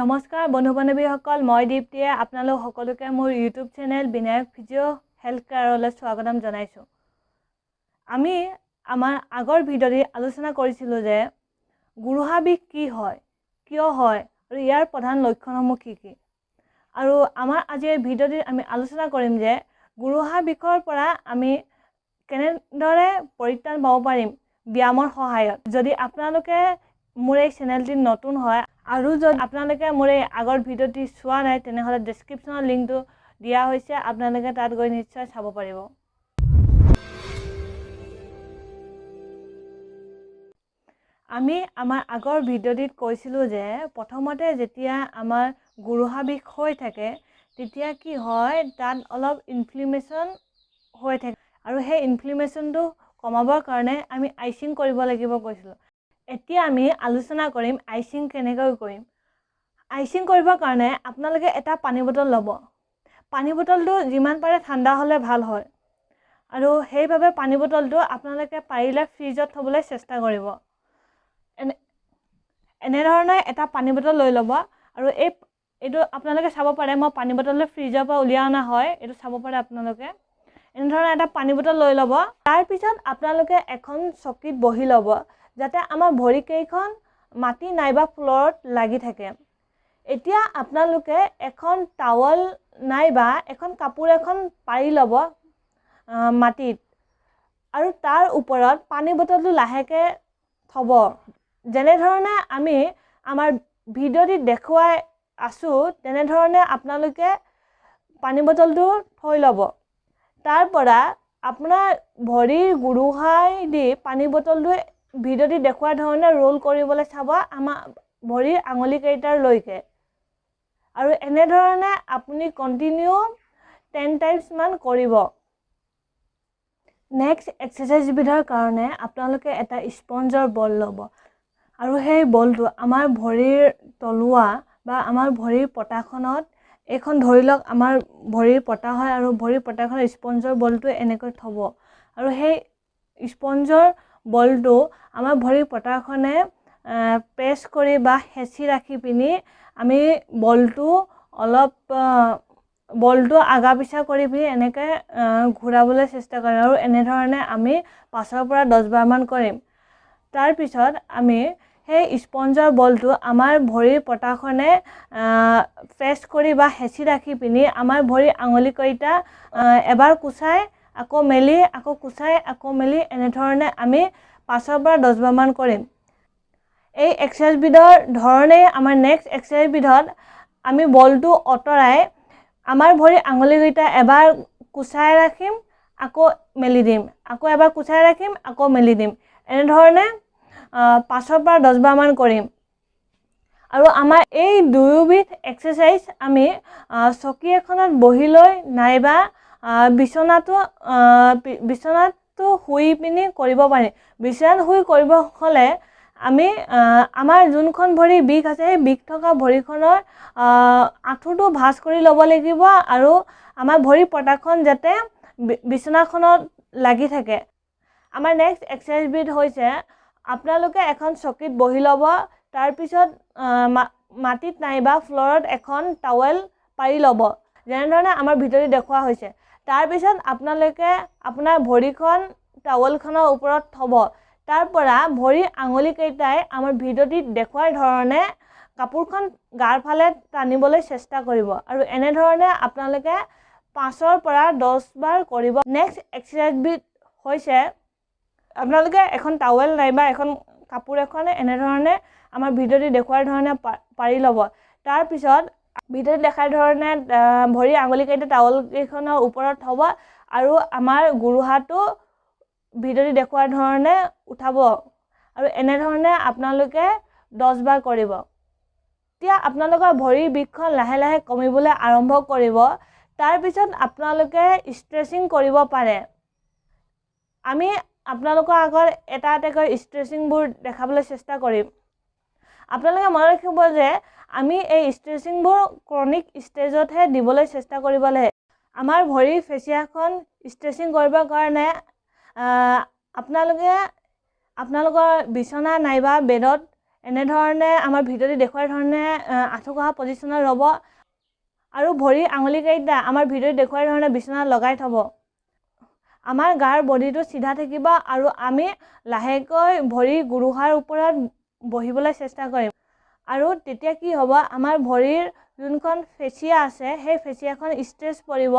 নমস্কাৰ বন্ধু বান্ধৱীসকল, মই দীপ্তিয়ে আপোনালোক সকলোকে মোৰ YouTube channel Vinayak physio' health কেয়াৰলৈ স্বাগতম জনাইছোঁ। আমি আমাৰ আগৰ ভিডিঅ'ত আলোচনা কৰিছিলোঁ যে গুৰুহা বিষ কি হয়, কিয় হয় আৰু ইয়াৰ প্ৰধান লক্ষণসমূহ কি কি। আৰু আমাৰ আজিৰ ভিডিঅ'ত আমি আলোচনা কৰিম যে গুৰুহা বিষৰ পৰা আমি কেনেদৰে পৰিত্ৰাণ পাব পাৰিম ব্যায়ামৰ সহায়ত। যদি আপোনালোকে মোৰ এই চেনেলটি নতুন হয় আৰু যদি আপোনালোকে মোৰ এই আগৰ ভিডিঅ'টি চোৱা নাই তেনেহ'লে ডেছক্ৰিপশ্যনৰ লিংকটো দিয়া হৈছে, আপোনালোকে তাত গৈ নিশ্চয় চাব পাৰিব। আমি আমাৰ আগৰ ভিডিঅ'টিত কৈছিলোঁ যে প্ৰথমতে যেতিয়া আমাৰ গুৰুহা বিষ হৈ থাকে তেতিয়া কি হয়, তাত অলপ ইনফ্লেমেশ্যন হৈ থাকে আৰু সেই ইনফ্লেমেশ্যনটো কমাবৰ কাৰণে আমি আইচিং কৰিব লাগিব কৈছিলোঁ। এতিয়া আমি আলোচনা কৰিম আইচিং কেনেকৈ কৰিম। আইচিং কৰিবৰ কাৰণে আপোনালোকে এটা পানী বটল ল'ব। পানী বটলটো যিমান পাৰে ঠাণ্ডা হ'লে ভাল হয় আৰু সেইবাবে পানী বটলটো আপোনালোকে পাৰিলে ফ্ৰিজত থ'বলৈ চেষ্টা কৰিব। এনেধৰণে এটা পানী বটল লৈ ল'ব আৰু এইটো আপোনালোকে চাব পাৰে, মই পানী বটলটো ফ্ৰিজৰ পৰা উলিয়াই অনা হয়, এইটো চাব পাৰে আপোনালোকে। এনেধৰণে এটা পানী বটল লৈ ল'ব। তাৰপিছত আপোনালোকে এখন চকীত বহি ল'ব যাতে আমাৰ ভৰিকেইখন মাটি নাইবা ফ্ল'ৰত লাগি থাকে। এতিয়া আপোনালোকে এখন টাৱেল নাইবা এখন কাপোৰ এখন পাৰি ল'ব মাটিত আৰু তাৰ ওপৰত পানী বটলটো লাহেকৈ থ'ব। যেনেধৰণে আমি আমাৰ ভিডিঅ'টিত দেখুৱাই আছোঁ তেনেধৰণে আপোনালোকে পানী বটলটো থৈ ল'ব। তাৰ পৰা আপোনাৰ ভৰিৰ গুৰুহাই দি পানী বটলটো ভিডিঅ'টিত দেখুওৱা ধৰণে ৰোল কৰিবলৈ চাব আমাৰ ভৰিৰ আঙুলিকেইটাৰলৈকে। আৰু এনেধৰণে আপুনি কণ্টিনিউ 10 টাইমছ মান কৰিব। নেক্সট এক্সাৰচাইজবিধৰ কাৰণে আপোনালোকে এটা স্পঞ্জৰ বল ল'ব আৰু সেই বলটো আমাৰ ভৰিৰ তলুৱা বা আমাৰ ভৰিৰ পতাখনত, এইখন ধৰি লওক আমাৰ ভৰিৰ পতা হয় আৰু ভৰিৰ পতাখনত স্পঞ্জৰ বলটো এনেকৈ থ'ব আৰু সেই স্পঞ্জৰ বলটো আমাৰ ভৰিৰ পতাখনে প্ৰেছ কৰি বা হেঁচি ৰাখি পিনি আমি বলটো আগা পিছা কৰি পিনি এনেকৈ ঘূৰাবলৈ চেষ্টা কৰিম আৰু এনেধৰণে আমি 5ৰ পৰা 10 বাৰমান কৰিম। তাৰপিছত আমি সেই স্পঞ্জৰ বলটো আমাৰ ভৰিৰ পতাখনে প্ৰেছ কৰি বা হেঁচি ৰাখি পিনি আমাৰ ভৰিৰ আঙুলিকেইটা এবাৰ কুচাই আকৌ মেলি আকৌ কুচাই আকৌ মেলি এনেধৰণে আমি 5ৰ পৰা 10 বাৰমান কৰিম। এই এক্সাৰচাইজবিধৰ ধৰণেই আমাৰ নেক্সট এক্সাৰচাইজবিধত আমি বলটো আঁতৰাই আমাৰ ভৰিৰ আঙুলিকেইটা এবাৰ কুচাই ৰাখিম আকৌ মেলি দিম, আকৌ এবাৰ কুচাই ৰাখিম আকৌ মেলি দিম। এনেধৰণে 5ৰ পৰা 10 বাৰমান কৰিম। আৰু আমাৰ এই দুয়োবিধ এক্সাৰচাইজ আমি চকী এখনত বহি লৈ নাইবা বিচনাতো শুই পিনি কৰিব পাৰিম। বিচনাত শুই কৰিব হ'লে আমি আমাৰ যোনখন ভৰি বিষ আছে সেই বিষ থকা ভৰিখনৰ আঁঠুটো ভাঁজ কৰি ল'ব লাগিব আৰু আমাৰ ভৰিৰ পতাখন যাতে বিচনাখনত লাগি থাকে। আমাৰ নেক্সট এক্সাৰচাইজবিধ হৈছে আপোনালোকে এখন চকীত বহি ল'ব, তাৰপিছত মাটিত নাইবা ফ্ল'ৰত এখন টাৱেল পাৰি ল'ব যেনেধৰণে আমাৰ ভিডিঅ'ত দেখুওৱা হৈছে। তাৰপিছত আপোনালোকে আপোনাৰ ভৰিখন টাৱেলখনৰ ওপৰত থ'ব। তাৰ পৰা ভৰিৰ আঙুলিকেইটাই আমাৰ ভিডিঅ'টিত দেখুওৱাৰ ধৰণে কাপোৰখন গাৰ ফালে টানিবলৈ চেষ্টা কৰিব আৰু এনেধৰণে আপোনালোকে 5ৰ পৰা 10 বাৰ কৰিব। নেক্সট এক্সাৰচাইজবিধ হৈছে আপোনালোকে এখন টাৱেল নাইবা এখন কাপোৰ এখনে এনেধৰণে আমাৰ ভিডিঅ'টি দেখুওৱাৰ ধৰণে পাৰি ল'ব। তাৰপিছত ভিডিঅ'টি দেখাৰ ধৰণে ভৰিৰ আঙুলিকেইটা টাৱেলকেইখনৰ ওপৰত থ'ব আৰু আমাৰ গুৰুহাটো ভিডিঅ'টি দেখুওৱাৰ ধৰণে উঠাব আৰু এনেধৰণে আপোনালোকে 10 বাৰ কৰিব। এতিয়া আপোনালোকৰ ভৰিৰ বিষখন লাহে লাহে কমিবলৈ আৰম্ভ কৰিব। তাৰপিছত আপোনালোকে ষ্ট্ৰেচিং কৰিব পাৰে। আমি আপোনালোকৰ আগত এটা এটাকৈ ষ্ট্ৰেচিংবোৰ দেখাবলৈ চেষ্টা কৰিম। আপোনালোকে মনত ৰাখিব যে আমি এই ষ্ট্ৰেচিংবোৰ ক্ৰনিক ষ্টেজতহে দিবলৈ চেষ্টা কৰিব লাগে। আমাৰ ভৰিৰ ফেচিয়াখন ষ্ট্ৰেচিং কৰিবৰ কাৰণে আপোনালোকৰ বিচনা নাইবা বেডত এনেধৰণে আমাৰ ভিডিঅ'টি দেখুৱাৰ ধৰণে আঁঠুকহা পজিশ্যনত ৰ'ব আৰু ভৰি আঙুলিকেইটা আমাৰ ভিডিঅ'টি দেখুৱাৰ ধৰণে বিচনাত লগাই থ'ব। আমাৰ গাৰ বডিটো চিধা থাকিব আৰু আমি লাহেকৈ ভৰি গুৰুহাৰ ওপৰত বহিবলৈ চেষ্টা কৰিম। আৰু তেতিয়া কি হ'ব, আমাৰ ভৰিৰ যোনখন ফেচিয়া আছে সেই ফেচিয়াখন ষ্ট্ৰেচ পৰিব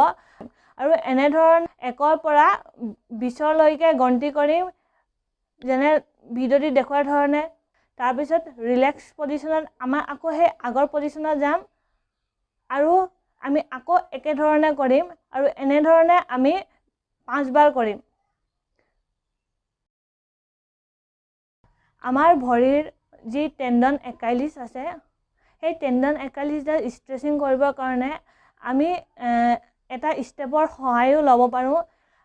আৰু এনেধৰণে 1ৰ পৰা 20লৈকে গন্তি কৰিম, যেনে ভিডিঅ'টি দেখুৱাৰ ধৰণে। তাৰপিছত ৰিলেক্স পজিশ্যনত আমাৰ আকৌ সেই আগৰ পজিশ্যনত যাম আৰু আমি আকৌ একেধৰণে কৰিম আৰু এনেধৰণে আমি 5 বাৰ কৰিম। আমাৰ ভৰিৰ যি টেণ্ডন একাইলিছ আছে সেই টেণ্ডন একাইলিছডাল ষ্ট্ৰেচিং কৰিবৰ কাৰণে আমি এটা ষ্টেপৰ সহায়ো ল'ব পাৰোঁ।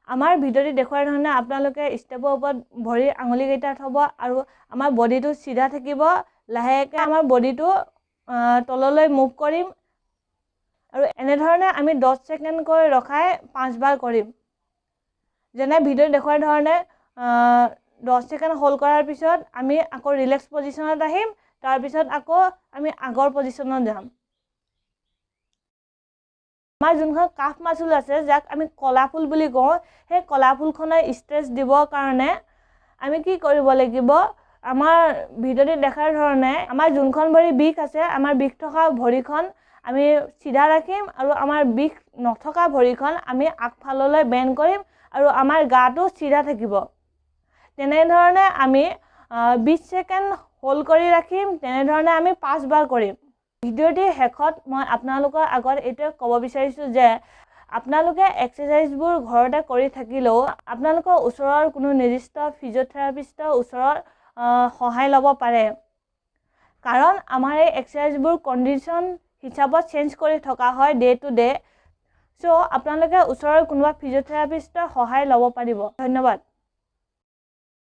আমাৰ ভিডিঅ'টি দেখুৱাৰ ধৰণে আপোনালোকে ষ্টেপৰ ওপৰত ভৰিৰ আঙুলিকেইটা থ'ব আৰু আমাৰ বডিটো চিধা থাকিব। লাহেকৈ আমাৰ বডিটো তললৈ মুভ কৰিম আৰু এনেধৰণে আমি 10 ছেকেণ্ডকৈ ৰখাই 5 বাৰ কৰিম। যেনে ভিডিঅ'ত দেখুৱাৰ ধৰণে 10 ছেকেণ্ড হোল্ড কৰাৰ পিছত আমি আকৌ ৰিলেক্স পজিশ্যনত আহিম, তাৰপিছত আকৌ আমি আগৰ পজিশ্যনত যাম। আমাৰ যোনখন কাফ মাচুল আছে, যাক আমি কলাফুল বুলি কওঁ, সেই কলাফুলখনে ষ্ট্ৰেচ দিবৰ কাৰণে আমি কি কৰিব লাগিব, আমাৰ ভিডিঅ'টি দেখাৰ ধৰণে আমাৰ যোনখন ভৰি বিষ আছে, আমাৰ বিষ থকা ভৰিখন আমি চিধা ৰাখিম আৰু আমাৰ বিষ নথকা ভৰিখন আমি আগফাললৈ বেণ্ড কৰিম আৰু আমাৰ গাটো চিধা থাকিব। তেনেধৰণে আমি 20 ছেকেণ্ড হোল্ড কৰি ৰাখিম। তেনেধৰণে আমি 5 বাৰ কৰিম। ভিডিঅ'টিৰ শেষত মই আপোনালোকৰ আগত এইটোৱে ক'ব বিচাৰিছোঁ যে আপোনালোকে এক্সাৰচাইজবোৰ ঘৰতে কৰি থাকিলেও আপোনালোকৰ ওচৰৰ কোনো নিৰ্দিষ্ট ফিজিঅ'থেৰাপিষ্টৰ ওচৰত সহায় ল'ব পাৰে, কাৰণ আমাৰ এই এক্সাৰচাইজবোৰ কণ্ডিশ্যন হিচাপত চেঞ্জ কৰি থকা হয় ডে টু ডে। চ' আপোনালোকে ওচৰৰ কোনোবা ফিজিঅ'থেৰাপিষ্টৰ সহায় ল'ব পাৰিব। ধন্যবাদ।